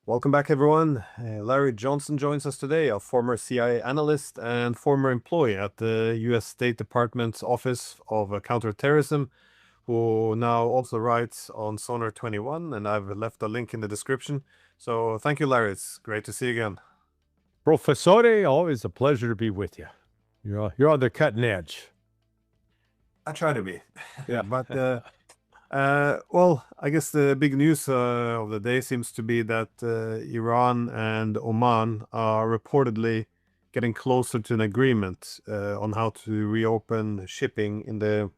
Welcome back, everyone. Larry Johnson joins us today, a former CIA analyst and former employee at the U.S. State Department's Office of Counterterrorism, who now also writes on Sonar 21, and I've left a link in the description. So thank you, Larry. It's great to see you again. Professore, always a pleasure to be with you. You're on the cutting edge. I try to be. Yeah. But well, I guess the big news of the day seems to be that Iran and Oman are reportedly getting closer to an agreement on how to reopen shipping in the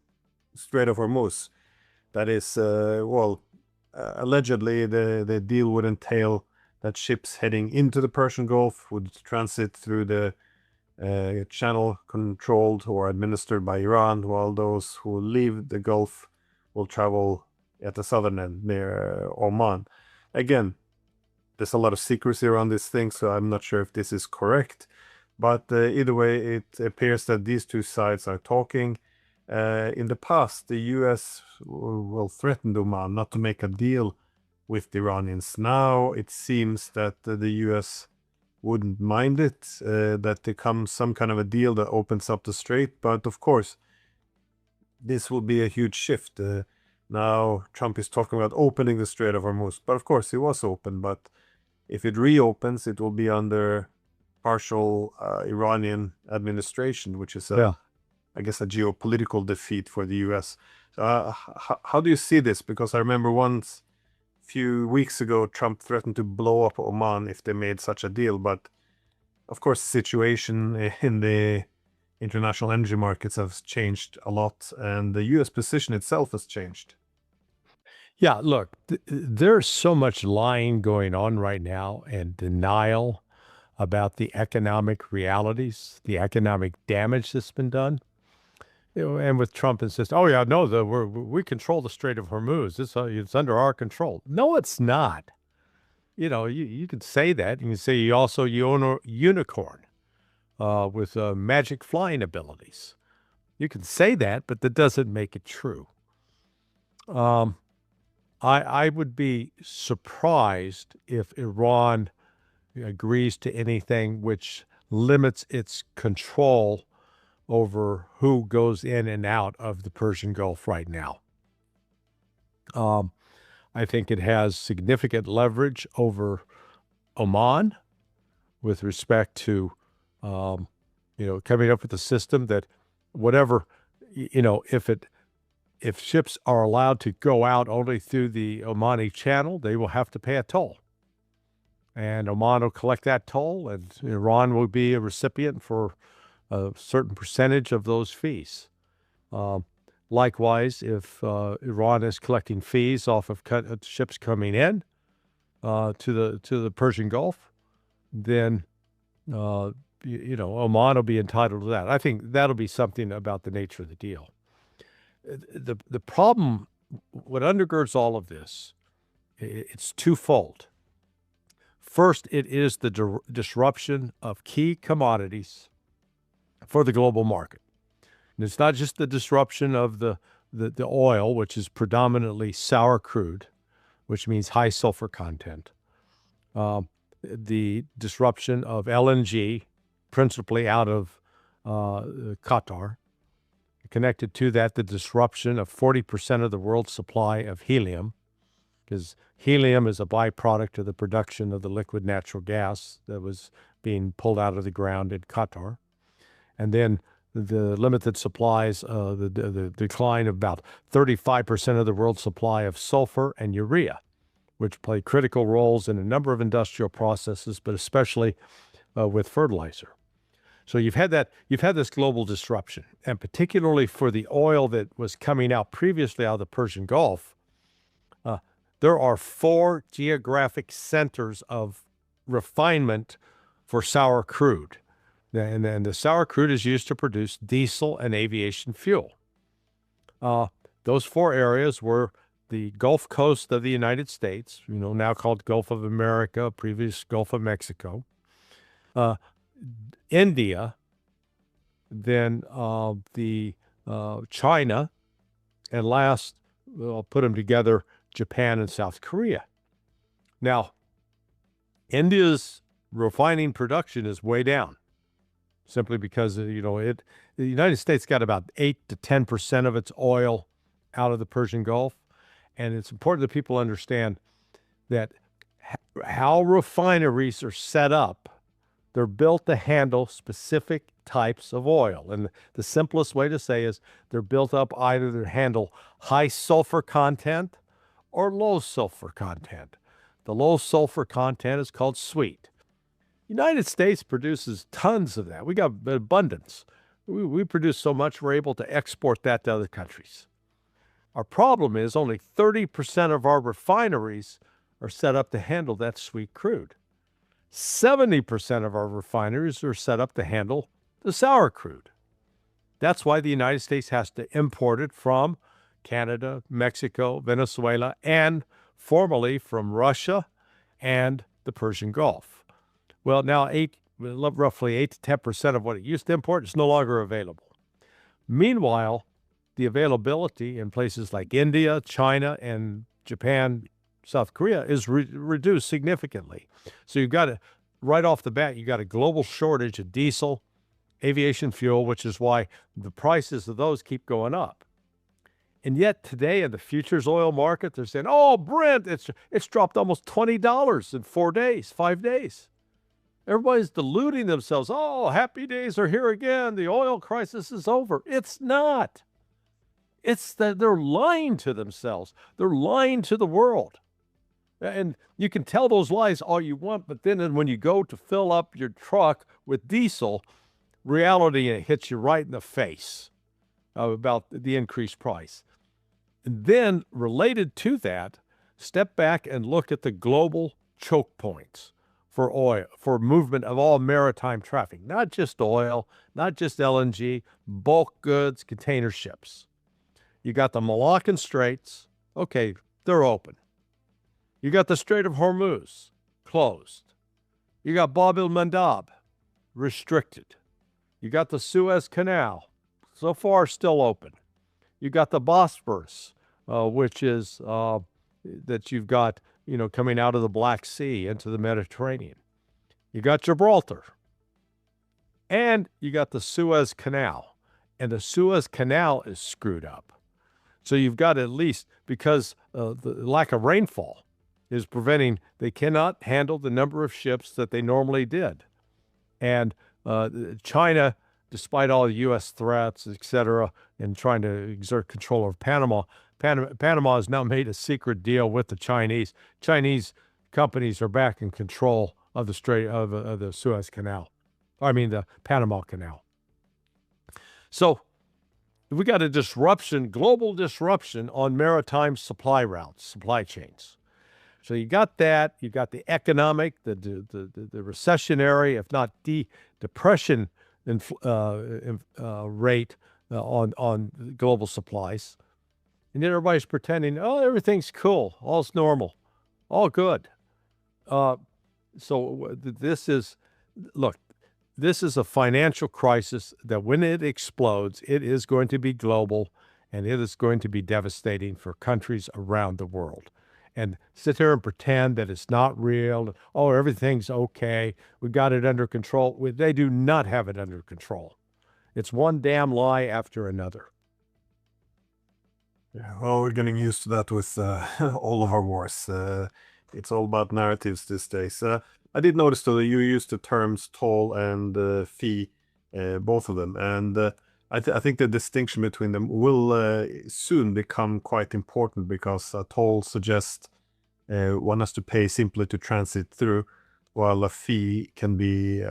Strait of Hormuz. That is, allegedly the deal would entail that ships heading into the Persian Gulf would transit through the channel controlled or administered by Iran, while those who leave the Gulf will travel at the southern end near Oman. Again, there's a lot of secrecy around this thing, so I'm not sure if this is correct. But either way, it appears that these two sides are talking. In the past, the U.S. will threaten Oman not to make a deal with the Iranians. Now it seems that the U.S. wouldn't mind it, that there comes some kind of a deal that opens up the strait. But of course, this will be a huge shift. Now Trump is talking about opening the Strait of Hormuz, but of course it was open. But if it reopens, it will be under partial Iranian administration, which is, I guess, a geopolitical defeat for the U.S. How do you see this? Because I remember once, a few weeks ago, Trump threatened to blow up Oman if they made such a deal. But of course, the situation in the international energy markets has changed a lot, and the U.S. position itself has changed. Yeah, look, there's so much lying going on right now and denial about the economic realities, the economic damage that's been done. And with Trump insisting, "Oh yeah, no, we control the Strait of Hormuz. It's under our control." No, it's not. You could say that. You can say you own a unicorn with magic flying abilities. You can say that, but that doesn't make it true. I would be surprised if Iran agrees to anything which limits its control over who goes in and out of the Persian Gulf right now. I think it has significant leverage over Oman with respect to, coming up with a system that whatever, if ships are allowed to go out only through the Omani channel, they will have to pay a toll. And Oman will collect that toll, and Iran will be a recipient for a certain percentage of those fees. Likewise, if Iran is collecting fees off of ships coming in to the Persian Gulf, then Oman will be entitled to that. I think that'll be something about the nature of the deal. The problem, what undergirds all of this, it's twofold. First, it is the disruption of key commodities for the global market. And it's not just the disruption of the oil, which is predominantly sour crude, which means high sulfur content. The disruption of LNG, principally out of Qatar. Connected to that, the disruption of 40% of the world's supply of helium, because helium is a byproduct of the production of the liquid natural gas that was being pulled out of the ground in Qatar. And then the limited supplies, the decline of about 35% of the world's supply of sulfur and urea, which play critical roles in a number of industrial processes, but especially with fertilizer. So you've had this global disruption, and particularly for the oil that was coming out previously out of the Persian Gulf, there are 4 geographic centers of refinement for sour crude. And the sour crude is used to produce diesel and aviation fuel. Those 4 areas were the Gulf Coast of the United States, now called Gulf of America, previous Gulf of Mexico, India, then China, and last, I'll put them together, Japan and South Korea. Now, India's refining production is way down, simply because the United States got about 8 to 10% of its oil out of the Persian Gulf, and it's important that people understand that how refineries are set up. They're built to handle specific types of oil. And the simplest way to say is they're built up either to handle high sulfur content or low sulfur content. The low sulfur content is called sweet. United States produces tons of that. We got abundance. We produce so much we're able to export that to other countries. Our problem is only 30% of our refineries are set up to handle that sweet crude. 70% of our refineries are set up to handle the sour crude. That's why the United States has to import it from Canada, Mexico, Venezuela, and formerly from Russia and the Persian Gulf. Well, now roughly 8 to 10% of what it used to import is no longer available. Meanwhile, the availability in places like India, China, and Japan, South Korea is reduced significantly. So you've got right off the bat, you got a global shortage of diesel, aviation fuel, which is why the prices of those keep going up. And yet today in the futures oil market, they're saying, oh, Brent, it's dropped almost $20 in 4 days, 5 days. Everybody's deluding themselves. Oh, happy days are here again. The oil crisis is over. It's not. It's that they're lying to themselves. They're lying to the world. And you can tell those lies all you want, but then when you go to fill up your truck with diesel, reality hits you right in the face about the increased price. And then related to that, step back and look at the global choke points for oil, for movement of all maritime traffic, not just oil, not just LNG, bulk goods, container ships. You got the Malaccan Straits. Okay, they're open. You got the Strait of Hormuz, closed. You got Bab el-Mandab, restricted. You got the Suez Canal, so far still open. You got the Bosphorus, which is that you've got, coming out of the Black Sea into the Mediterranean. You got Gibraltar. And you got the Suez Canal. And the Suez Canal is screwed up. So you've got at least, because the lack of rainfall is preventing, they cannot handle the number of ships that they normally did. And China, despite all the U.S. threats, et cetera, and trying to exert control over Panama, Panama has now made a secret deal with the Chinese. Chinese companies are back in control of the Strait of the Suez Canal. I mean, the Panama Canal. So we got a disruption, global disruption on maritime supply routes, supply chains. So you got that. You got the economic, the recessionary, if not depression rate on global supplies. And then everybody's pretending, oh, everything's cool, all's normal, all good. So this is a financial crisis that when it explodes, it is going to be global, and it is going to be devastating for countries around the world. And sit here and pretend that it's not real. Oh, everything's okay. We got it under control. They do not have it under control. It's one damn lie after another. Yeah, well, we're getting used to that with all of our wars. It's all about narratives these days. I did notice, though, that you used the terms toll and fee, both of them. And I think the distinction between them will soon become quite important, because a toll suggests one has to pay simply to transit through, while a fee can be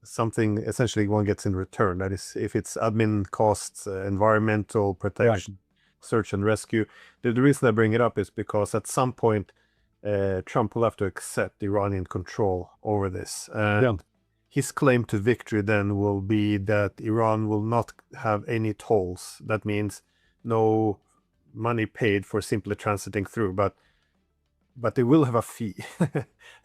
something essentially one gets in return. That is, if it's admin costs, environmental protection, search and rescue. The reason I bring it up is because at some point Trump will have to accept Iranian control over this. His claim to victory then will be that Iran will not have any tolls. That means no money paid for simply transiting through, but they will have a fee.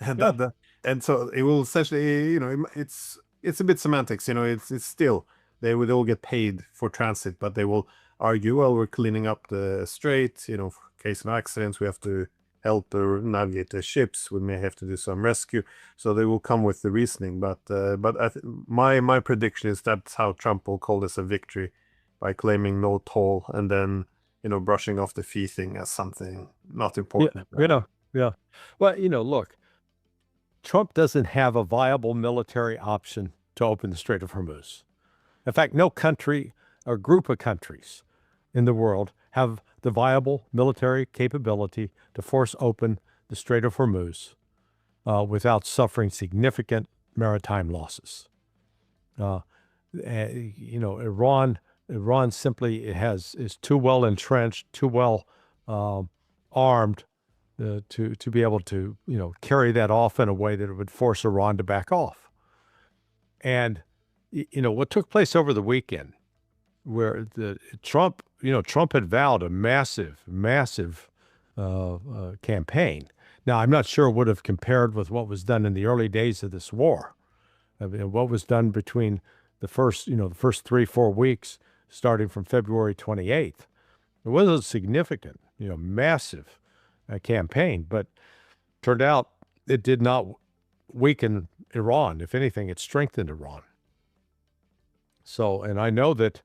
And so it will essentially, it's a bit semantics. It's still, they would all get paid for transit, but they will argue, well, we're cleaning up the strait. For case of accidents, we have to help navigate the ships. We may have to do some rescue. So they will come with the reasoning. But my prediction is that's how Trump will call this a victory, by claiming no toll and then, brushing off the fee thing as something not important. Yeah. Well, look, Trump doesn't have a viable military option to open the Strait of Hormuz. In fact, no country or group of countries in the world have the viable military capability to force open the Strait of Hormuz without suffering significant maritime losses. Iran simply is too well entrenched, too well armed to be able to carry that off in a way that it would force Iran to back off. And what took place over the weekend, where Trump had vowed a massive campaign. Now, I'm not sure it would have compared with what was done in the early days of this war. I mean, what was done between the first 3-4 weeks, starting from February 28th. It was a significant, massive campaign, but turned out it did not weaken Iran. If anything, it strengthened Iran. So, and I know that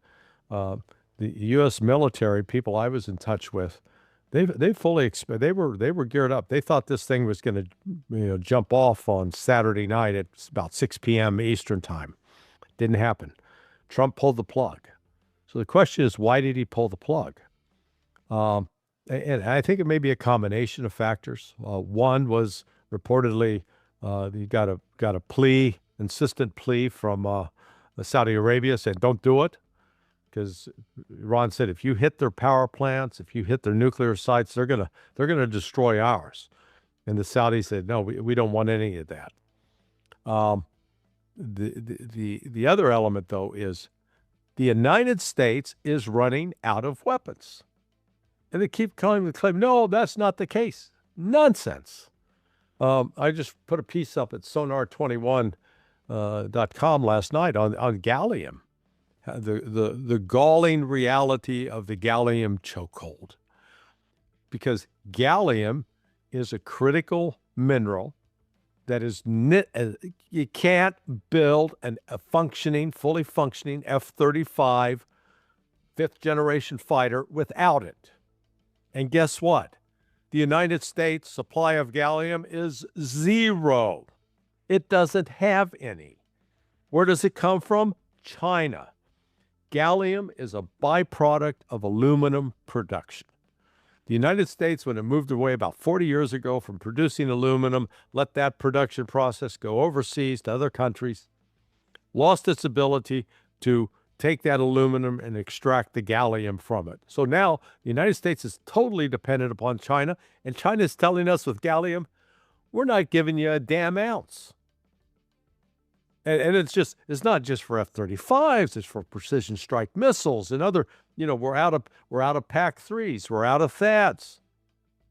the U.S. military, people I was in touch with, they were geared up. They thought this thing was going to jump off on Saturday night at about 6 p.m. Eastern time. Didn't happen. Trump pulled the plug. So the question is, why did he pull the plug? And I think it may be a combination of factors. One was reportedly he got a plea, insistent plea from Saudi Arabia, said don't do it, because Iran said if you hit their power plants, if you hit their nuclear sites, they're gonna destroy ours. And the Saudis said no, we don't want any of that. The other element, though, is the United States is running out of weapons. And they keep claiming, no, that's not the case. Nonsense. I just put a piece up at sonar21.com last night on gallium, the galling reality of the gallium chokehold. Because gallium is a critical mineral that is you can't build a fully functioning F-35 fifth-generation fighter without it. And guess what? The United States supply of gallium is zero. It doesn't have any. Where does it come from? China. Gallium is a byproduct of aluminum production. The United States, when it moved away about 40 years ago from producing aluminum, let that production process go overseas to other countries, lost its ability to take that aluminum and extract the gallium from it. So now the United States is totally dependent upon China, and China is telling us with gallium, we're not giving you a damn ounce. And it's not just for F-35s, it's for precision strike missiles and other, we're out of PAC-3s, we're out of THAADs.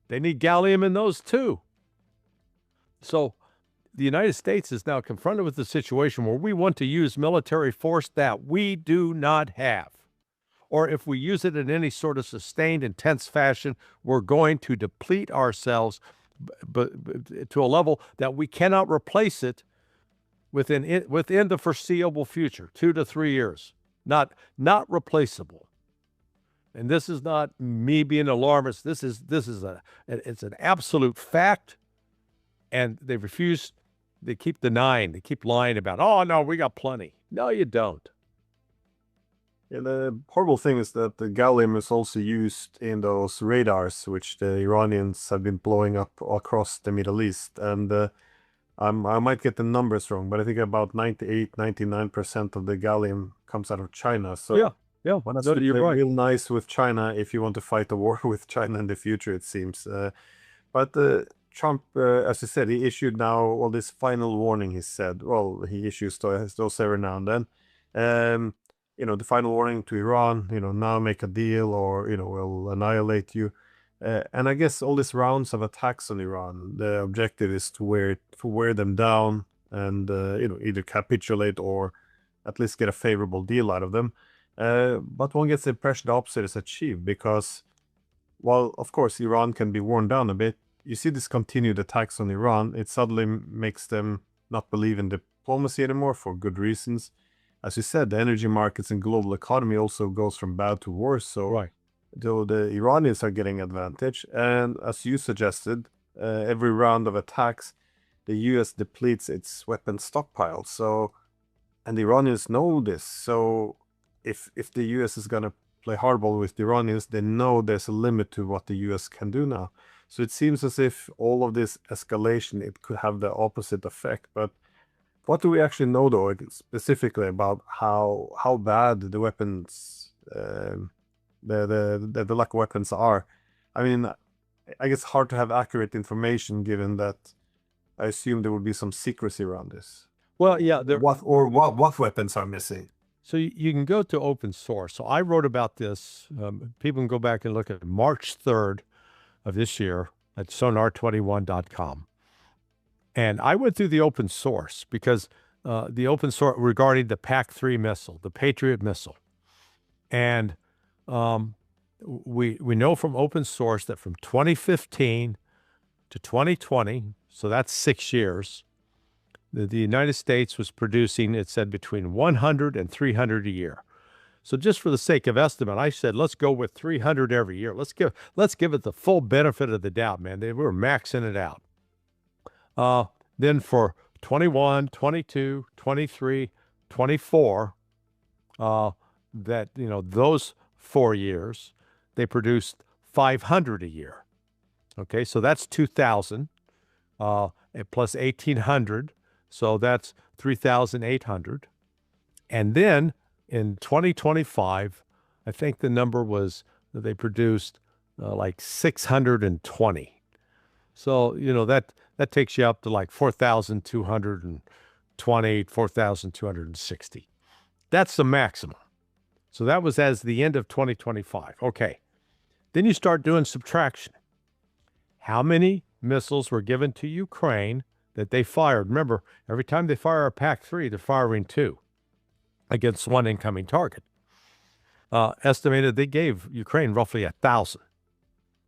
They need gallium in those too. So the United States is now confronted with the situation where we want to use military force that we do not have. Or if we use it in any sort of sustained, intense fashion, we're going to deplete ourselves to a level that we cannot replace it within the foreseeable future, 2 to 3 years. Not replaceable. And this is not me being alarmist. It's an absolute fact. And they refuse. They keep denying. They keep lying about, oh, no, we got plenty. No, you don't. Yeah, the horrible thing is that the gallium is also used in those radars, which the Iranians have been blowing up across the Middle East. And I might get the numbers wrong, but I think about 98-99% of the gallium comes out of China. So yeah, well, that's you're right. Real nice with China if you want to fight a war with China in the future, it seems. But Trump, as I said, he issued now this final warning. He said, well, he issues those every now and then. The final warning to Iran, now make a deal or, we'll annihilate you. And I guess all these rounds of attacks on Iran, the objective is to wear them down and, either capitulate or at least get a favorable deal out of them. But one gets the impression the opposite is achieved because, while, of course, Iran can be worn down a bit, you see this continued attacks on Iran, it suddenly makes them not believe in diplomacy anymore for good reasons. As you said, the energy markets and global economy also goes from bad to worse. So Right. though the Iranians are getting advantage, and as you suggested, every round of attacks, the U.S. depletes its weapon stockpiles. So, and the Iranians know this. So, if the U.S. is gonna play hardball with the Iranians, they know there's a limit to what the U.S. can do now. So it seems as if all of this escalation, it could have the opposite effect. But what do we actually know, though, specifically about how bad the weapons, the lack of weapons are? I mean, I guess hard to have accurate information given that I assume there would be some secrecy around this. Well, yeah. What weapons are missing? So you can go to open source. So I wrote about this. People can go back and look at March 3rd of this year at sonar21.com. And I went through the open source because the open source regarding the PAC-3 missile, the Patriot missile. And we know from open source that from 2015 to 2020, so that's 6 years, the United States was producing, it said, between 100 and 300 a year. So just for the sake of estimate, I said, let's go with 300 every year. Let's give it the full benefit of the doubt, man. They were maxing it out. Then for 21, 22, 23, 24, those 4 years, they produced 500 a year. Okay, so that's 2,000 plus 1,800. So that's 3,800. And then in 2025, I think the number was that they produced like 620. So, that takes you up to like 4,220, 4,260. That's the maximum. So that was as the end of 2025. Okay. Then you start doing subtraction. How many missiles were given to Ukraine that they fired? Remember, every time they fire a PAC-3, they're firing 2 against one incoming target. Estimated they gave Ukraine roughly 1,000.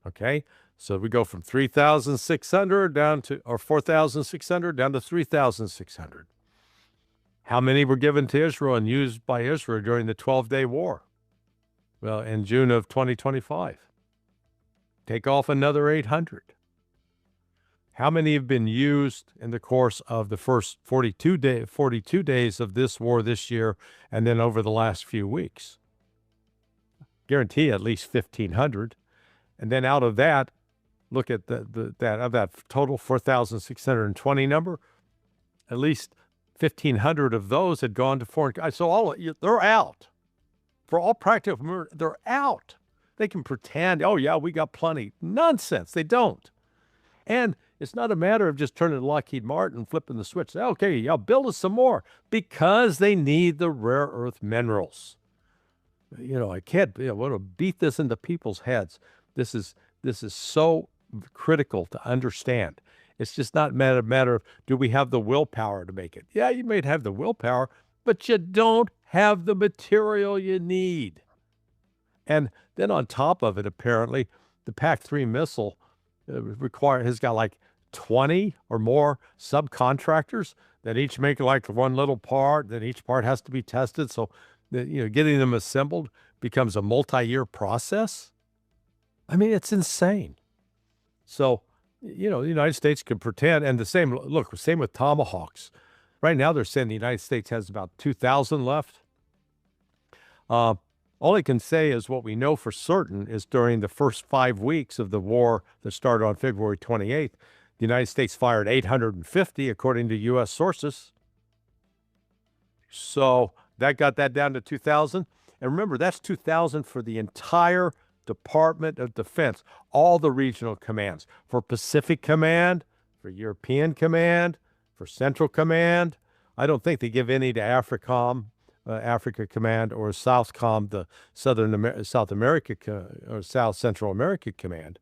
Okay, so we go from 3,600 down to, or 4,600 down to 3,600. How many were given to Israel and used by Israel during the 12-day war? Well, in June of 2025. Take off another 800. How many have been used in the course of the first 42 days of this war this year and then over the last few weeks? Guarantee at least 1,500. And then out of that, look at that total 4,620 number, at least 1,500 of those had gone to foreign. So they're out. For all practical, they're out. They can pretend, oh yeah, we got plenty. Nonsense. They don't. And it's not a matter of just turning to Lockheed Martin, flipping the switch. Okay, yeah, build us some more, because they need the rare earth minerals. I can't. I want to beat this into people's heads. This is so critical to understand. It's just not a matter of, do we have the willpower to make it? Yeah, you may have the willpower, but you don't have the material you need. And then on top of it, apparently, the PAC-3 missile has got like 20 or more subcontractors that each make like one little part. Then each part has to be tested. So, getting them assembled becomes a multi-year process. I mean, it's insane. So, the United States can pretend, and same with Tomahawks. Right now, they're saying the United States has about 2,000 left. All I can say is what we know for certain is during the first 5 weeks of the war that started on February 28th, the United States fired 850, according to U.S. sources. So that got that down to 2,000. And remember, that's 2,000 for the entire Department of Defense, all the regional commands, for Pacific Command, for European Command, for Central Command. I don't think they give any to AFRICOM. Africa Command, or Southcom, the South America or South Central America Command.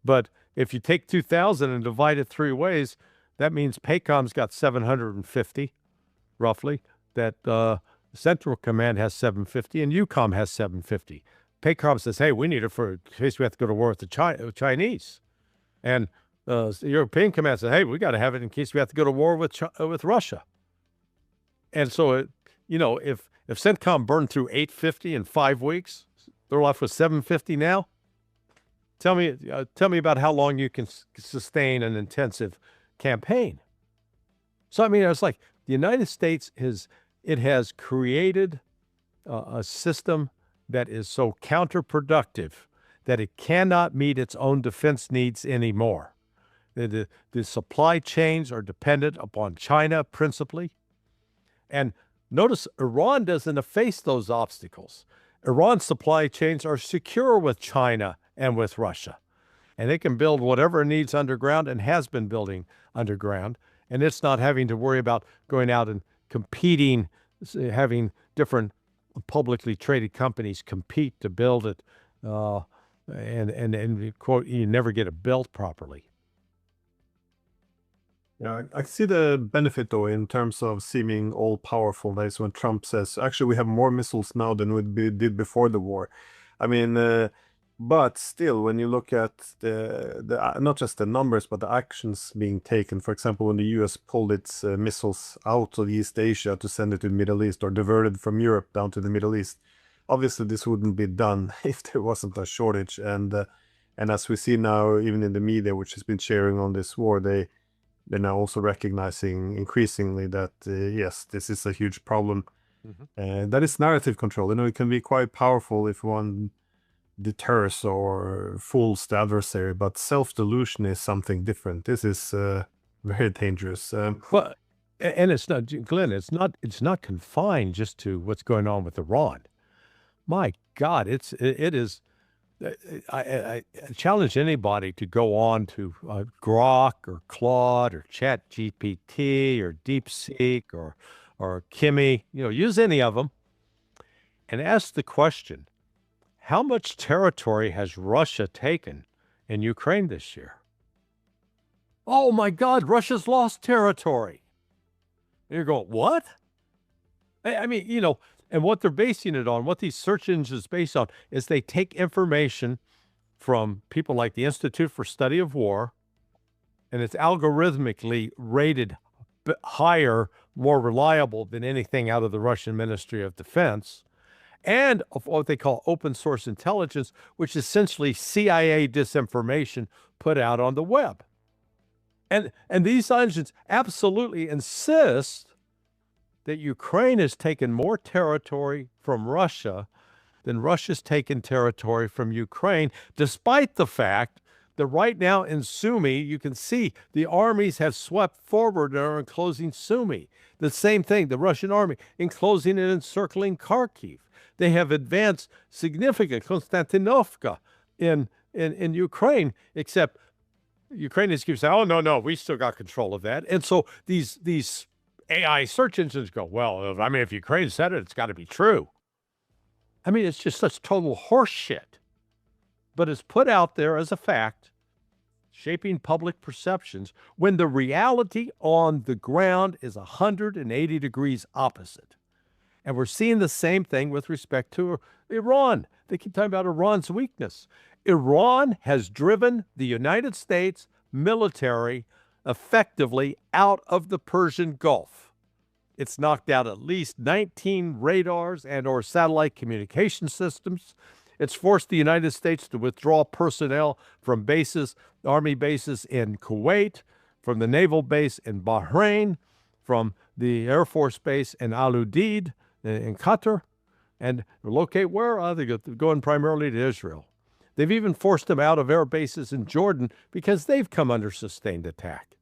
But if you take 2,000 and divide it 3 ways, that means PACOM's got 750, roughly. That Central Command has 750, and EUCOM has 750. PACOM says, hey, we need it in case we have to go to war with the Chinese. And the European command said, hey, we got to have it in case we have to go to war with Russia. And so, if CENTCOM burned through 850 in 5 weeks, they're left with 750 now. Tell me about how long you can sustain an intensive campaign. So, I mean, it's like the United States has created a system that is so counterproductive that it cannot meet its own defense needs anymore. The supply chains are dependent upon China principally. And notice Iran doesn't face those obstacles. Iran's supply chains are secure with China and with Russia. And it can build whatever it needs underground and has been building underground. And it's not having to worry about going out and competing, having different publicly traded companies compete to build it. And quote, you never get it built properly. Yeah, I see the benefit though in terms of seeming all powerful. That is when Trump says, actually, we have more missiles now than we did before the war. I mean, but still, when you look at the not just the numbers, but the actions being taken, for example, when the US pulled its missiles out of East Asia to send it to the Middle East, or diverted from Europe down to the Middle East, obviously this wouldn't be done if there wasn't a shortage. And as we see now, even in the media, which has been sharing on this war, they're now also recognizing increasingly that, yes, this is a huge problem. And that is narrative control. It can be quite powerful if one deters or fools the adversary, but self-delusion is something different. This is very dangerous. Well, and it's not, Glenn, it's not confined just to what's going on with Iran. My God, it is. I challenge anybody to go on to Grok or Claude or ChatGPT or DeepSeek or Kimi, use any of them and ask the question, how much territory has Russia taken in Ukraine this year? Oh my God, Russia's lost territory. And you're going, what? I mean, and what they're basing it on, what these search engines based on, is they take information from people like the Institute for Study of War, and it's algorithmically rated higher, more reliable than anything out of the Russian Ministry of Defense, and of what they call open source intelligence, which is essentially CIA disinformation put out on the web. And these engines absolutely insist that Ukraine has taken more territory from Russia than Russia's taken territory from Ukraine, despite the fact that right now in Sumy, you can see the armies have swept forward and are enclosing Sumy. The same thing, the Russian army enclosing and encircling Kharkiv. They have advanced significant Konstantinovka in Ukraine, except Ukrainians keep saying, oh, no, we still got control of that. And so these AI search engines go, well, I mean, if Ukraine said it, it's got to be true. I mean, it's just such total horseshit. But it's put out there as a fact, shaping public perceptions, when the reality on the ground is 180 degrees opposite. And we're seeing the same thing with respect to Iran. They keep talking about Iran's weakness. Iran has driven the United States military effectively out of the Persian Gulf. It's knocked out at least 19 radars and or satellite communication systems. It's forced the United States to withdraw personnel from bases, army bases in Kuwait, from the naval base in Bahrain, from the Air Force base in Al Udeid in Qatar, and locate where? They're going primarily to Israel. They've even forced them out of air bases in Jordan because they've come under sustained attack.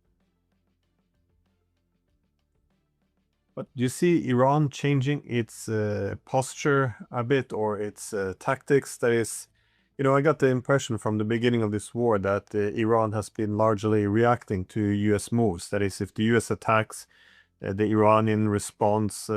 But do you see Iran changing its posture a bit, or its tactics? That is, I got the impression from the beginning of this war that Iran has been largely reacting to US moves. That is, if the US attacks, the Iranian response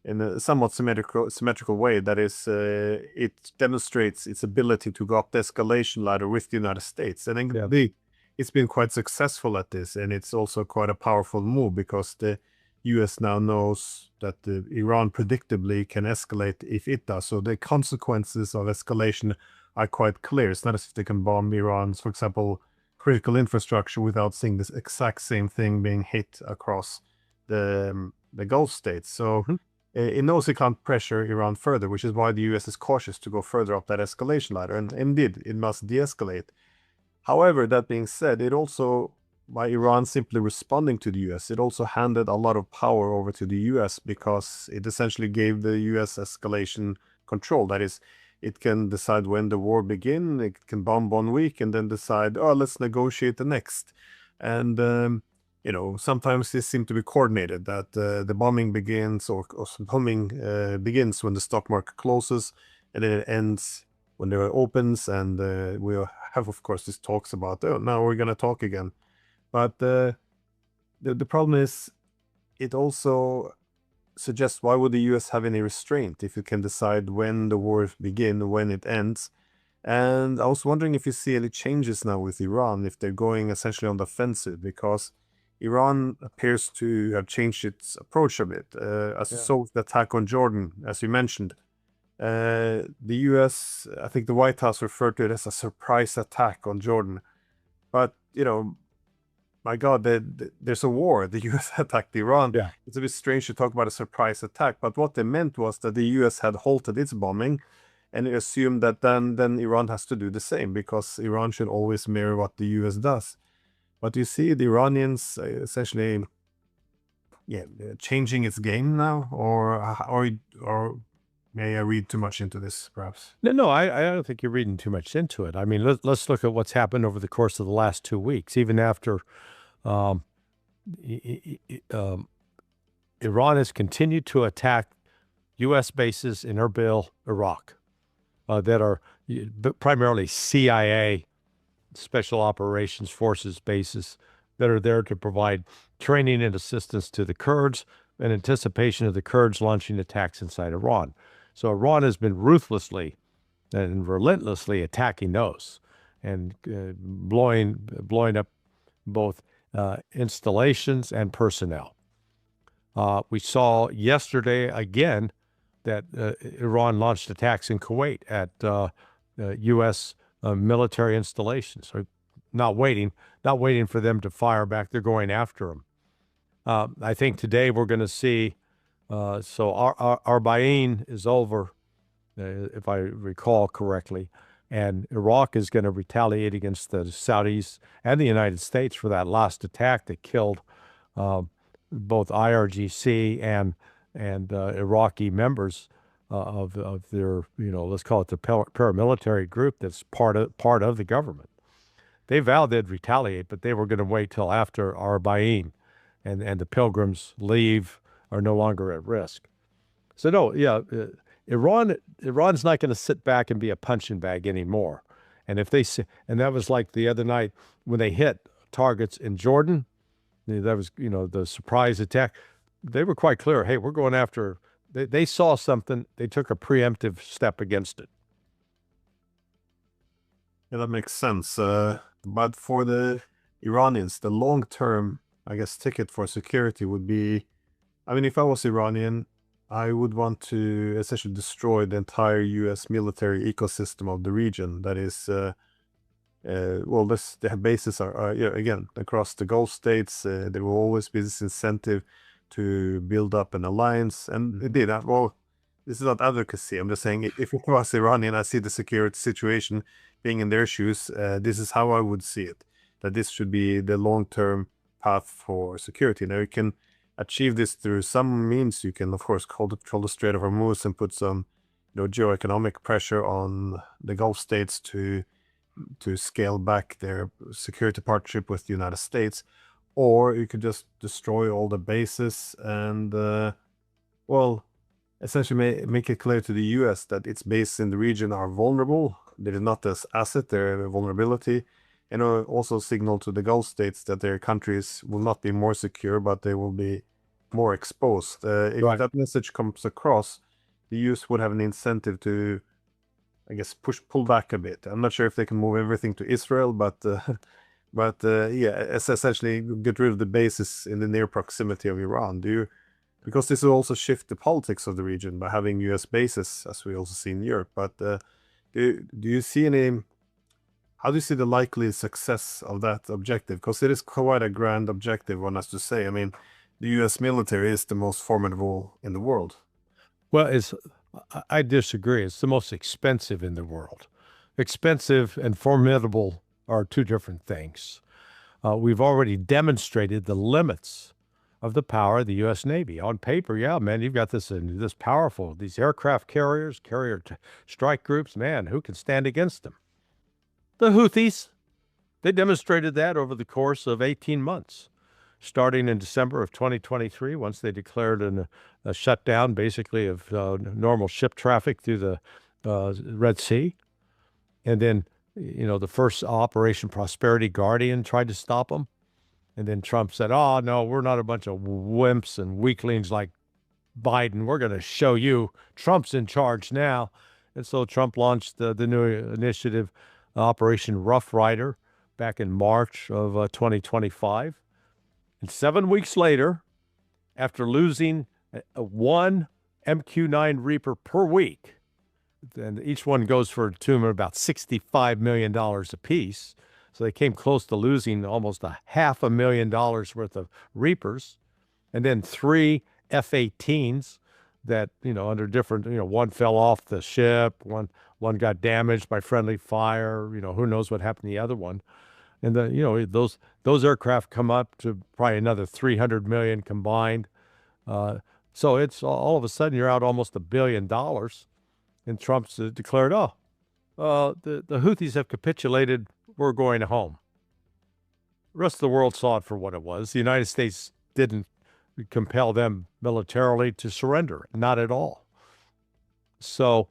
in a somewhat symmetrical way. That is, it demonstrates its ability to go up the escalation ladder with the United States. And then it's been quite successful at this, and it's also quite a powerful move because the US now knows that Iran predictably can escalate if it does. So the consequences of escalation are quite clear. It's not as if they can bomb Iran's, for example, critical infrastructure without seeing this exact same thing being hit across the Gulf states. So it knows it can't pressure Iran further, which is why the US is cautious to go further up that escalation ladder. And indeed, it must de-escalate. However, that being said, it also, by Iran simply responding to the US, it also handed a lot of power over to the US because it essentially gave the US escalation control. That is, it can decide when the war begin, it can bomb 1 week and then decide, oh, let's negotiate the next. And, sometimes this seems to be coordinated, that the bombing begins or bombing begins when the stock market closes, and then it ends when it opens. And we have, of course, these talks about, oh, now we're going to talk again. But the problem is, it also suggests, why would the US have any restraint if you can decide when the war begins, when it ends? And I was wondering if you see any changes now with Iran, if they're going essentially on the offensive, because Iran appears to have changed its approach a bit. As you saw with the attack on Jordan, as you mentioned, the US, I think the White House referred to it as a surprise attack on Jordan. But, my God, there's a war. The US attacked Iran. Yeah. It's a bit strange to talk about a surprise attack, but what they meant was that the US had halted its bombing, and they assumed that then Iran has to do the same, because Iran should always mirror what the US does. But you see the Iranians essentially, changing its game now, or may I read too much into this, perhaps? No, I don't think you're reading too much into it. I mean, let's look at what's happened over the course of the last 2 weeks. Even after Iran has continued to attack U.S. bases in Erbil, Iraq, that are primarily CIA Special Operations Forces bases that are there to provide training and assistance to the Kurds in anticipation of the Kurds launching attacks inside Iran. So Iran has been ruthlessly and relentlessly attacking those and blowing up both installations and personnel. We saw yesterday again that Iran launched attacks in Kuwait at U.S. Military installations. So not waiting for them to fire back. They're going after them. I think today we're going to see. So our Arbaeen is over, if I recall correctly, and Iraq is going to retaliate against the Saudis and the United States for that last attack that killed both IRGC and Iraqi members of their, let's call it the paramilitary group that's part of the government. They vowed they'd retaliate, but they were going to wait till after Arbaeen and the pilgrims leave, are no longer at risk. So no, Iran's not going to sit back and be a punching bag anymore. And and that was like the other night when they hit targets in Jordan. That was, the surprise attack. They were quite clear. Hey, we're going after. They saw something. They took a preemptive step against it. Yeah, that makes sense. But for the Iranians, the long-term, I guess, ticket for security would be, I mean, if I was Iranian, I would want to essentially destroy the entire US military ecosystem of the region. That is, the bases are again, across the Gulf states. There will always be this incentive to build up an alliance. And it did. This is not advocacy. I'm just saying, if I was Iranian, I see the security situation being in their shoes. This is how I would see it, that this should be the long-term path for security. Now, you can achieve this through some means. You can, of course, control the Strait of Hormuz and put some, geoeconomic pressure on the Gulf states to scale back their security partnership with the United States. Or you could just destroy all the bases and, essentially make it clear to the US that its bases in the region are vulnerable. They're not as asset, they're a vulnerability. And also signal to the Gulf states that their countries will not be more secure, but they will be more exposed. If that message comes across, the US would have an incentive to, I guess, pull back a bit. I'm not sure if they can move everything to Israel, but essentially get rid of the bases in the near proximity of Iran. Because this will also shift the politics of the region by having US bases, as we also see in Europe. But do you see any, How do you see the likely success of that objective? Because it is quite a grand objective, one has to say. I mean, the U.S. military is the most formidable in the world. Well, I disagree. It's the most expensive in the world. Expensive and formidable are two different things. We've already demonstrated the limits of the power of the U.S. Navy. On paper, yeah, man, you've got this powerful, these aircraft carriers, strike groups, man, who can stand against them? The Houthis. They demonstrated that over the course of 18 months, starting in December of 2023, once they declared a shutdown, basically, of normal ship traffic through the Red Sea. And then, the first Operation Prosperity Guardian tried to stop them. And then Trump said, oh, no, we're not a bunch of wimps and weaklings like Biden. We're going to show you Trump's in charge now. And so Trump launched the new initiative, Operation Rough Rider, back in March of 2025. And 7 weeks later, after losing one MQ-9 Reaper per week, and each one goes for a tumor about $65 million apiece, so they came close to losing almost $500,000 worth of Reapers, and then 3 F-18s that, under different, one fell off the ship, one got damaged by friendly fire, who knows what happened to the other one. And those aircraft come up to probably another 300 million combined. So it's all of a sudden you're out almost $1 billion, and Trump's declared, the Houthis have capitulated. We're going home. The rest of the world saw it for what it was. The United States didn't compel them militarily to surrender, not at all. So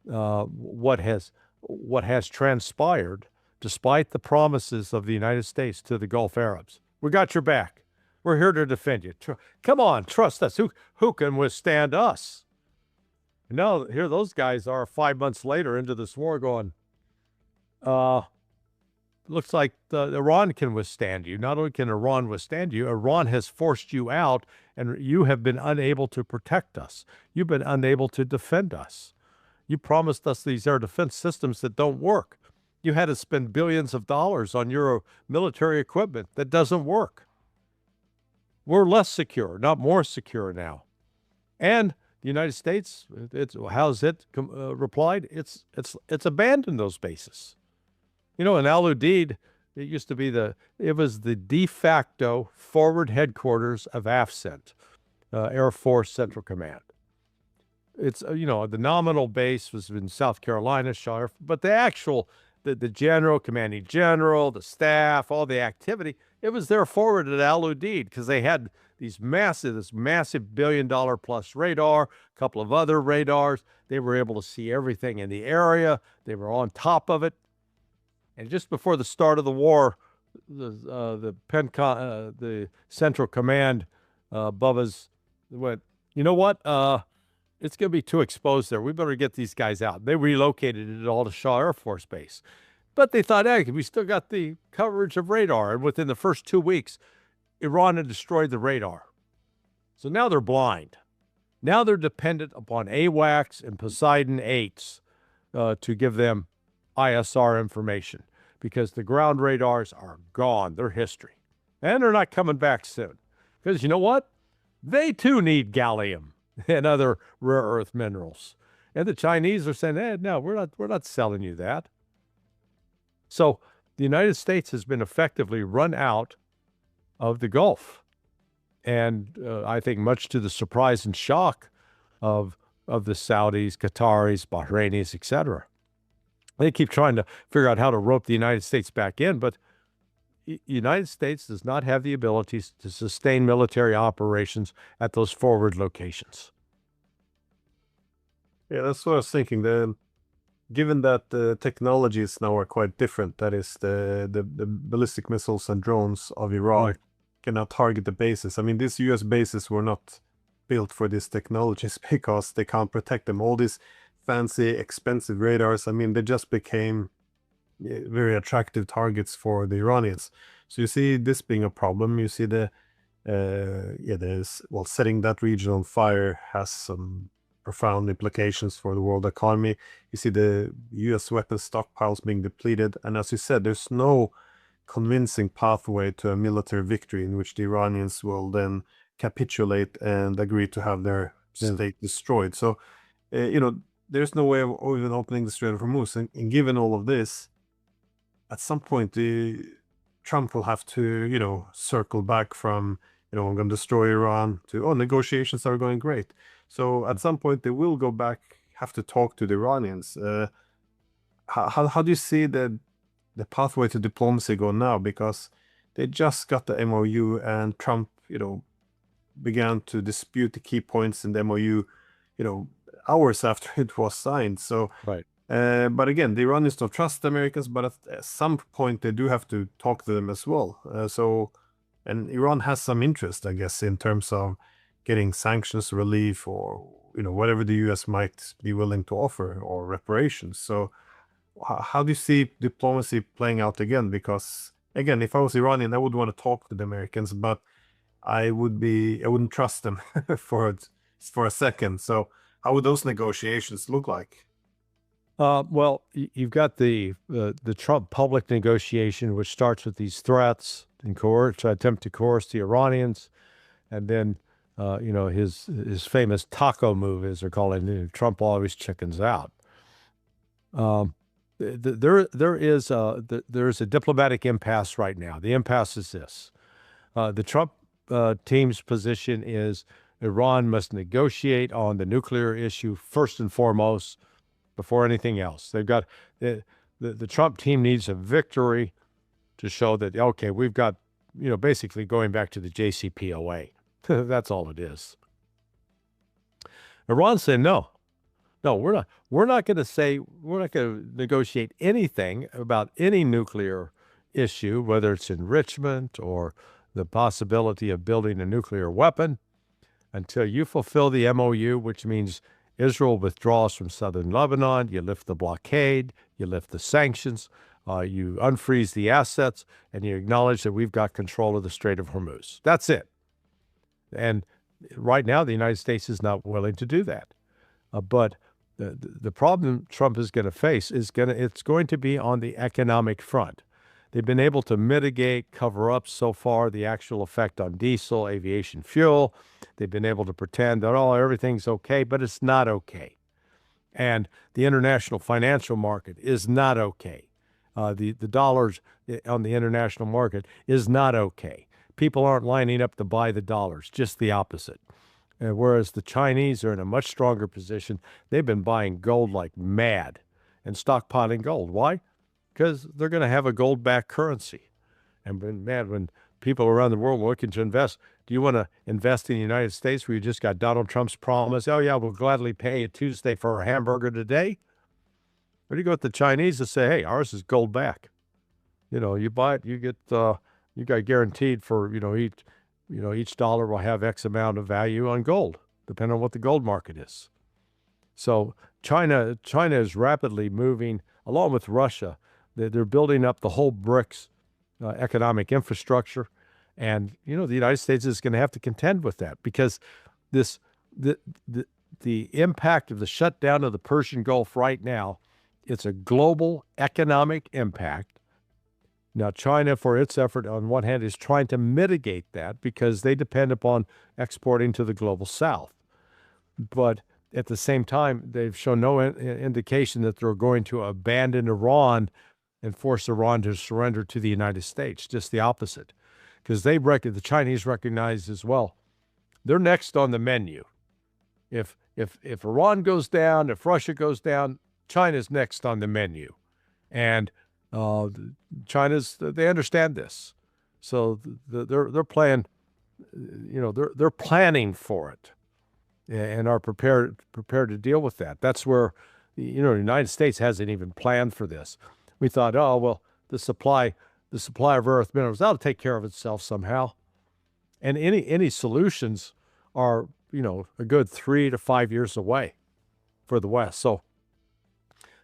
what has transpired, despite the promises of the United States to the Gulf Arabs, we got your back. We're here to defend you. Come on, trust us. Who can withstand us? Now, here those guys are 5 months later into this war going, looks like Iran can withstand you. Not only can Iran withstand you, Iran has forced you out, and you have been unable to protect us. You've been unable to defend us. You promised us these air defense systems that don't work. You had to spend billions of dollars on your military equipment that doesn't work. We're less secure, not more secure now. And the United States, how's it replied? It's abandoned those bases. In Al Udeid, it used to be it was the de facto forward headquarters of AFCENT, Air Force Central Command. It's, the nominal base was in South Carolina, but the actual, the general, commanding general, the staff, all the activity, it was there forward at Al Udeid because they had this massive $1 billion plus radar, a couple of other radars. They were able to see everything in the area. They were on top of it. And just before the start of the war, the Central Command above us went, you know what? It's going to be too exposed there. We better get these guys out. They relocated it all to Shaw Air Force Base. But they thought, hey, we still got the coverage of radar. And within the first 2 weeks, Iran had destroyed the radar. So now they're blind. Now they're dependent upon AWACS and Poseidon 8s to give them ISR information, because the ground radars are gone. They're history. And they're not coming back soon. Because you know what? They too need gallium and other rare earth minerals. And the Chinese are saying, no, we're not selling you that. So the United States has been effectively run out of the Gulf. And I think much to the surprise and shock of the Saudis, Qataris, Bahrainis, etc. They keep trying to figure out how to rope the United States back in, but the United States does not have the abilities to sustain military operations at those forward locations. Yeah, that's what I was thinking. Given that the technologies now are quite different, that is, the ballistic missiles and drones of Iran cannot target the bases. I mean, these U.S. bases were not built for these technologies because they can't protect them. All these fancy, expensive radars, I mean, they just became very attractive targets for the Iranians. So you see this being a problem. You see setting that region on fire has some profound implications for the world economy. You see the U.S. weapons stockpiles being depleted, and as you said, there's no convincing pathway to a military victory in which the Iranians will then capitulate and agree to have their state destroyed. So, there's no way of even opening the Strait of Hormuz. And given all of this, at some point, Trump will have to, circle back from, I'm going to destroy Iran to, negotiations are going great. So at some point, they will go back, have to talk to the Iranians. How do you see the pathway to diplomacy go now? Because they just got the MOU, and Trump, began to dispute the key points in the MOU, hours after it was signed. So, Right. But again, the Iranians don't trust the Americans, but at some point they do have to talk to them as well. And Iran has some interest, I guess, in terms of getting sanctions relief or, whatever the U.S. might be willing to offer, or reparations. So how do you see diplomacy playing out again? Because again, if I was Iranian, I would want to talk to the Americans, but I wouldn't trust them for a second. So how would those negotiations look like? Well, you've got the Trump public negotiation, which starts with these threats and attempt to coerce the Iranians, and then his famous taco move, as they're calling it. Trump always chickens out. There's a diplomatic impasse right now. The impasse is this: the Trump team's position is Iran must negotiate on the nuclear issue first and foremost, before anything else. They've got the Trump team needs a victory to show that, okay, we've got, basically going back to the JCPOA. That's all it is. Iran said no, we're not going to negotiate anything about any nuclear issue, whether it's enrichment or the possibility of building a nuclear weapon, until you fulfill the MOU, which means Israel withdraws from southern Lebanon, you lift the blockade, you lift the sanctions, you unfreeze the assets, and you acknowledge that we've got control of the Strait of Hormuz. That's it. And right now, the United States is not willing to do that. But the problem Trump is going to face it's going to be on the economic front. They've been able to mitigate, cover up so far the actual effect on diesel, aviation fuel. They've been able to pretend that, everything's okay, but it's not okay. And the international financial market is not okay. The dollars on the international market is not okay. People aren't lining up to buy the dollars, just the opposite. Whereas the Chinese are in a much stronger position. They've been buying gold like mad and stockpiling gold. Why? Because they're going to have a gold-backed currency. And when people around the world are looking to invest, do you want to invest in the United States where you just got Donald Trump's promise, oh, yeah, we'll gladly pay you Tuesday for a hamburger today? Or do you go with the Chinese and say, hey, ours is gold-backed? You buy it, you got guaranteed for, each dollar will have X amount of value on gold, depending on what the gold market is. So China is rapidly moving, along with Russia. They're building up the whole BRICS economic infrastructure. And, the United States is going to have to contend with that, because the impact of the shutdown of the Persian Gulf right now, it's a global economic impact. Now, China, for its effort, on one hand, is trying to mitigate that because they depend upon exporting to the global south. But at the same time, they've shown no indication that they're going to abandon Iran and force Iran to surrender to the United States. Just the opposite. Because the Chinese recognize as well, they're next on the menu. If Iran goes down, if Russia goes down, China's next on the menu. And they understand this. So they're playing, they're planning for it and are prepared to deal with that. That's where, the United States hasn't even planned for this. We thought, the supply of earth minerals, that'll take care of itself somehow. And any solutions are, a good 3 to 5 years away for the West. So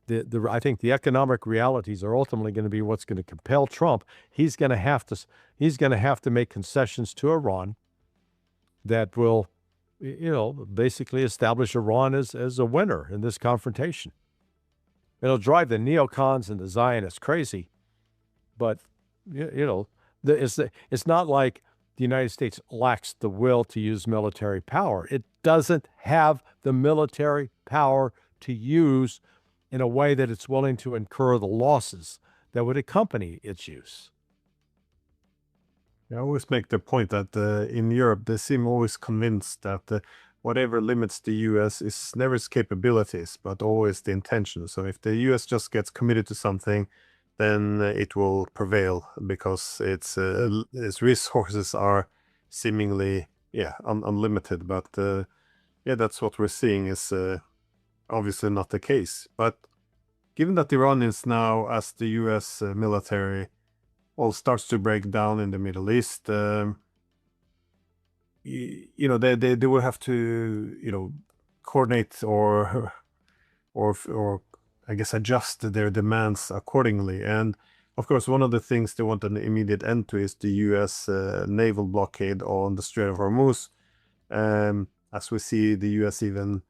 I think the economic realities are ultimately going to be what's going to compel Trump. He's going to have to make concessions to Iran that will basically establish Iran as a winner in this confrontation. It'll drive the neocons and the Zionists crazy, but it's not like the United States lacks the will to use military power. It doesn't have the military power to use in a way that it's willing to incur the losses that would accompany its use. I always make the point that in Europe, they seem always convinced that whatever limits the US is never its capabilities, but always the intention. So if the US just gets committed to something, then it will prevail because its resources are seemingly unlimited. But that's what we're seeing is obviously not the case. But given that Iran is now, as the US military all starts to break down in the Middle East, they will have to coordinate or I guess adjust their demands accordingly. And of course, one of the things they want an immediate end to is the US naval blockade on the Strait of Hormuz. As we see, the US even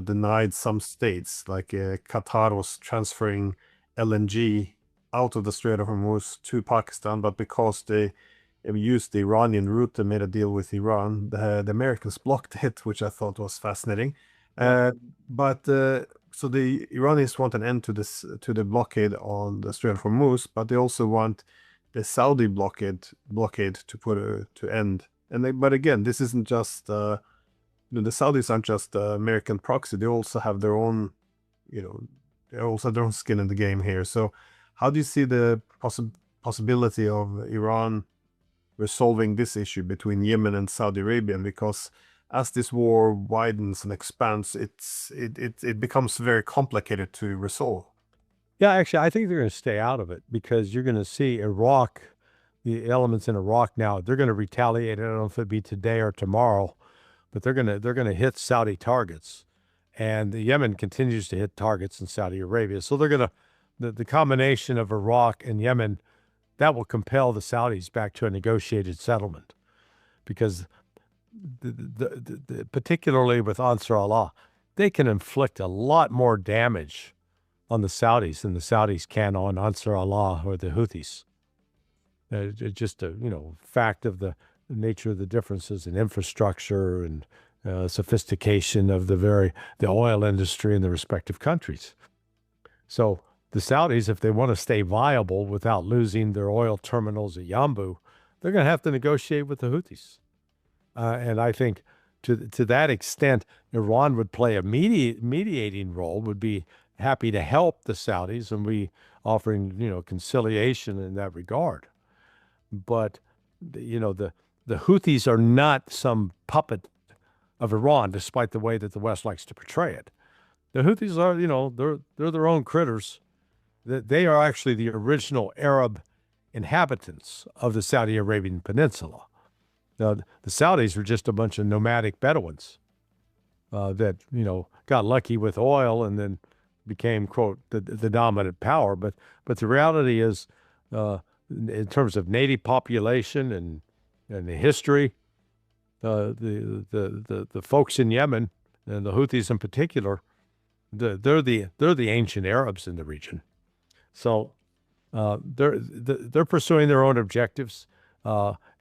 denied some states, like Qatar was transferring LNG out of the Strait of Hormuz to Pakistan, but because they used the Iranian route and made a deal with Iran, the Americans blocked it, which I thought was fascinating. So the Iranians want an end to the blockade on the Strait of Hormuz, but they also want the Saudi blockade to end. But again, this isn't just the Saudis aren't just American proxy; they also have their own, they also have their own skin in the game here. So, how do you see the possibility of Iran resolving this issue between Yemen and Saudi Arabia? Because as this war widens and expands, it becomes very complicated to resolve. Yeah, actually, I think they're going to stay out of it because you're going to see Iraq, the elements in Iraq now, they're going to retaliate. I don't know if it'll be today or tomorrow, but they're going to hit Saudi targets, and the Yemen continues to hit targets in Saudi Arabia. So they're going to the combination of Iraq and Yemen that will compel the Saudis back to a negotiated settlement, because particularly with Ansar Allah, they can inflict a lot more damage on the Saudis than the Saudis can on Ansar Allah or the Houthis. Just a fact of the nature of the differences in infrastructure and sophistication of the oil industry in the respective countries. So the Saudis, if they want to stay viable without losing their oil terminals at Yanbu, they're going to have to negotiate with the Houthis. And I think to that extent, Iran would play a mediating role, would be happy to help the Saudis, and we offering conciliation in that regard. But the Houthis are not some puppet of Iran, despite the way that the West likes to portray it. The Houthis are they're their own critters. They are actually the original Arab inhabitants of the Saudi Arabian Peninsula. Now, the Saudis were just a bunch of nomadic Bedouins that got lucky with oil and then became, quote, the dominant power. But the reality is, in terms of native population and the history, the folks in Yemen and the Houthis in particular, they're the ancient Arabs in the region. So they're pursuing their own objectives,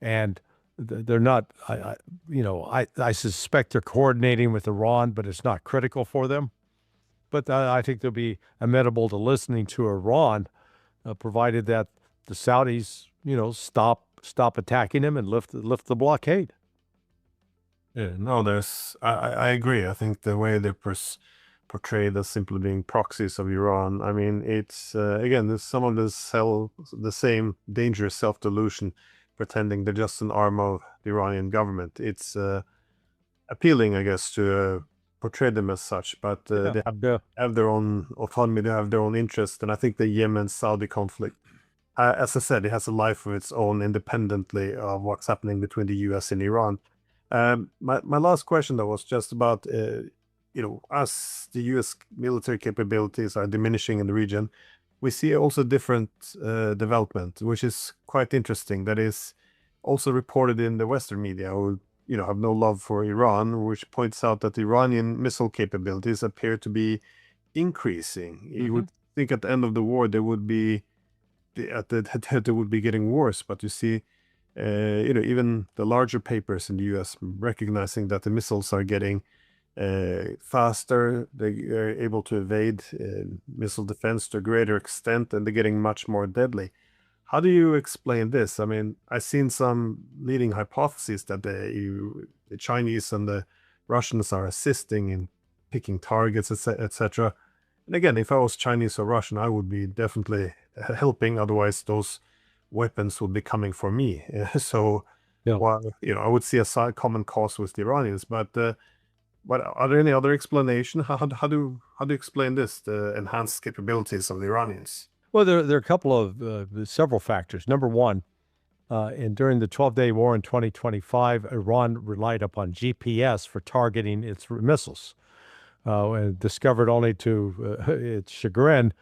and they're not. I suspect they're coordinating with Iran, but it's not critical for them. But I think they'll be amenable to listening to Iran, provided that the Saudis, stop attacking them and lift the blockade. Yeah, no, I agree. I think the way they portrayed as simply being proxies of Iran, I mean, it's again, there's some of the same dangerous self-delusion, pretending they're just an arm of the Iranian government. It's appealing, I guess, to portray them as such, but they have their own autonomy, they have their own interests, and I think the Yemen-Saudi conflict, as I said, it has a life of its own independently of what's happening between the US and Iran. My last question, though, was just about, as the US military capabilities are diminishing in the region, we see also different development, which is quite interesting. That is also reported in the Western media, who have no love for Iran, which points out that Iranian missile capabilities appear to be increasing. You would think at the end of the war they would be they would be getting worse, but you see, even the larger papers in the U.S. recognizing that the missiles are getting faster, they are able to evade missile defense to a greater extent, and they're getting much more deadly. How do you explain this? I mean, I've seen some leading hypotheses that the Chinese and the Russians are assisting in picking targets, etc. And again, if I was Chinese or Russian, I would be definitely helping. Otherwise, those weapons would be coming for me. So, Yeah. while I would see a common cause with the Iranians, but are there any other explanation? How do you explain this? The enhanced capabilities of the Iranians. Well, there are a couple of several factors. Number one, and during the 12-day war in 2025, Iran relied upon GPS for targeting its missiles, and discovered only to its chagrin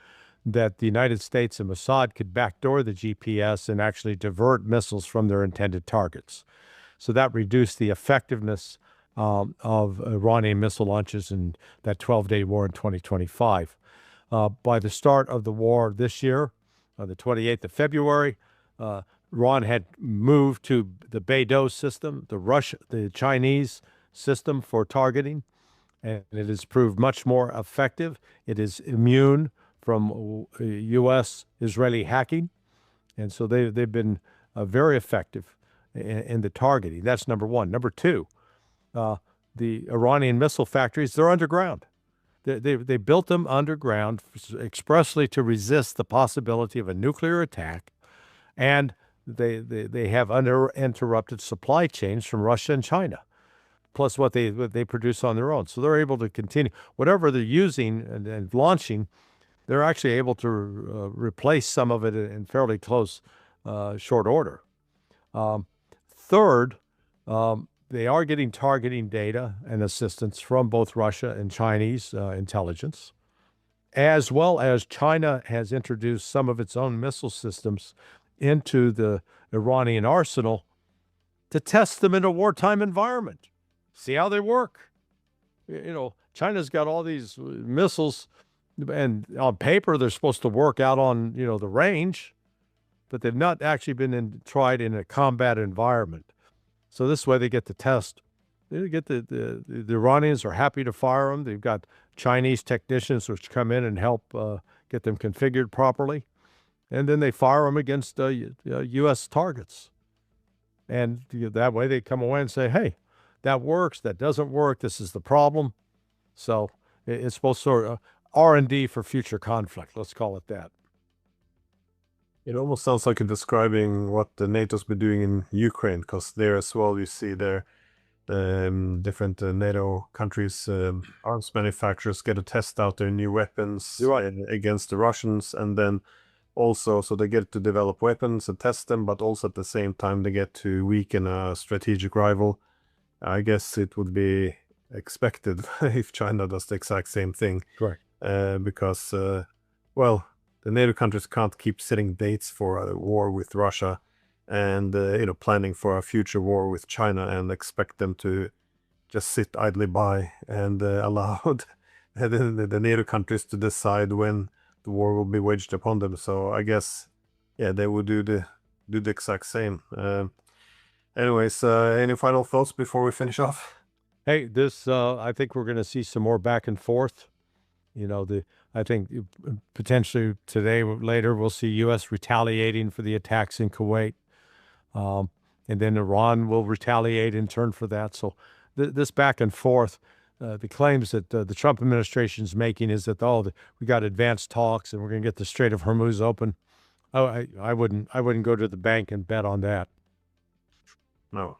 that the United States and Mossad could backdoor the GPS and actually divert missiles from their intended targets. So that reduced the effectiveness of Iranian missile launches in that 12-day war in 2025. By the start of the war this year, the 28th of February, Iran had moved to the Beidou system, the Chinese system for targeting, and it has proved much more effective. It is immune from U.S.-Israeli hacking, and so they've been very effective in the targeting. That's number one. Number two, the Iranian missile factories, they're underground. They built them underground expressly to resist the possibility of a nuclear attack, and they have uninterrupted supply chains from Russia and China, plus what they produce on their own. So they're able to continue whatever they're using and launching. They're actually able to replace some of it in fairly close short order. Third, they are getting targeting data and assistance from both Russia and Chinese intelligence, as well as China has introduced some of its own missile systems into the Iranian arsenal to test them in a wartime environment, see how they work. China's got all these missiles, and on paper they're supposed to work out on the range, but they've not actually been tried in a combat environment. So this way they get the test. They get the Iranians are happy to fire them. They've got Chinese technicians which come in and help get them configured properly, and then they fire them against U.S. targets. And that way they come away and say, "Hey, that works. That doesn't work. This is the problem." So it's supposed to R&D for future conflict. Let's call it that. It almost sounds like you're describing what the NATO's been doing in Ukraine, because there as well you see their different NATO countries, arms manufacturers get to test out their new weapons against the Russians, and then also, so they get to develop weapons and test them, but also at the same time they get to weaken a strategic rival. I guess it would be expected if China does the exact same thing. Correct. Because, well, the NATO countries can't keep setting dates for a war with Russia and planning for a future war with China and expect them to just sit idly by and allow the NATO countries to decide when the war will be waged upon them. So I guess, yeah, they would do the exact same. Anyways, any final thoughts before we finish off? Hey, I think we're going to see some more back and forth. I think potentially today, later, we'll see U.S. retaliating for the attacks in Kuwait. And then Iran will retaliate in turn for that. So this back and forth, the claims that the Trump administration is making is that, we got advanced talks and we're going to get the Strait of Hormuz open. Oh, I wouldn't go to the bank and bet on that. No.